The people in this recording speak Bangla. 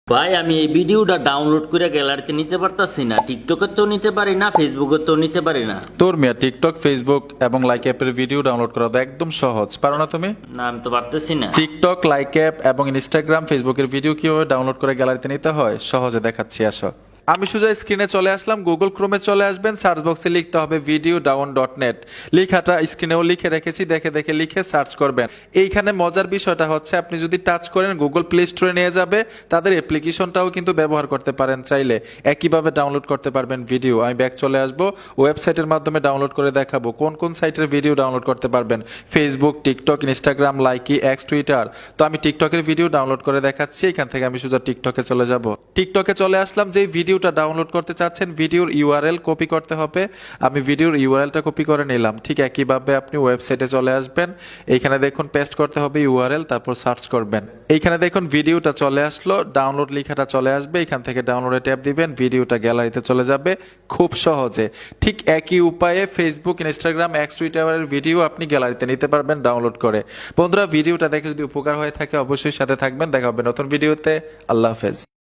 ভাই আমি এই ভিডিওটা ডাউনলোড করে গ্যালারিতে নিতে পারতাছি না, টিকটকে তো নিতে পারি না, ফেসবুকে তো নিতে পারি না। তোর মিয়া টিকটক, ফেসবুক এবং লাইক অ্যাপের ভিডিও ডাউনলোড করা তো একদম সহজ, পারো না তুমি? না আমি তো পারতেছি না। টিকটক, লাইক অ্যাপ এবং ইনস্টাগ্রাম, ফেসবুকের ভিডিও কিভাবে ডাউনলোড করে গ্যালারিতে নিতে হয় সহজে দেখাচ্ছি, আসো। আমি সোজা স্ক্রিনে চলে আসলাম, গুগল ক্রোমে চলে আসবেন, সার্চ বক্সে লিখতে হবে videodown.net। লেখাটা স্ক্রিনেও লিখে রেখেছি, দেখে দেখে লিখে সার্চ করবেন। এইখানে মজার বিষয়টা হচ্ছে আপনি যদি টাচ করেন গুগল প্লে স্টোরে নিয়ে যাবে, তাদের অ্যাপ্লিকেশনটাও কিন্তু ব্যবহার করতে পারেন চাইলে, একইভাবে ডাউনলোড করতে পারবেন ভিডিও। আমি ব্যাক চলে আসবো, ওয়েবসাইটের মাধ্যমে ডাউনলোড করে দেখাবো কোন কোন সাইটের ভিডিও ডাউনলোড করতে পারবেন। Facebook, TikTok, Instagram, Likee, x, Twitter. তো আমি টিকটকের ভিডিও ডাউনলোড করে দেখাচ্ছি। এখান থেকে আমি সোজা টিকটকে চলে যাব। টিকটকে চলে আসলাম, যে ভিডিওটা ডাউনলোড করতে চাচ্ছেন ভিডিওর ইউআরএল কপি করতে হবে। আমি ভিডিওর ইউআরএলটা কপি করে নিলাম। ঠিক একইভাবে আপনি ওয়েবসাইটে চলে আসবেন, এইখানে দেখুন পেস্ট করতে হবে ইউআরএল, তারপর সার্চ করবেন। এইখানে দেখুন ভিডিওটা চলে আসলো, ডাউনলোড লেখাটা চলে আসবে, এখান থেকে ডাউনলোডে ট্যাপ দিবেন, ভিডিওটা গ্যালারিতে চলে যাবে খুব সহজে। ঠিক একই উপায়ে ফেসবুক, ইনস্টাগ্রাম, এক্স, টুইটারের ভিডিও আপনি গ্যালারিতে নিতে পারবেন ডাউনলোড করে। বন্ধুরা, ভিডিওটা দেখে যদি উপকার হয়ে থাকে অবশ্যই সাথে থাকবেন। দেখা হবে নতুন ভিডিওতে। আল্লাহ হাফেজ।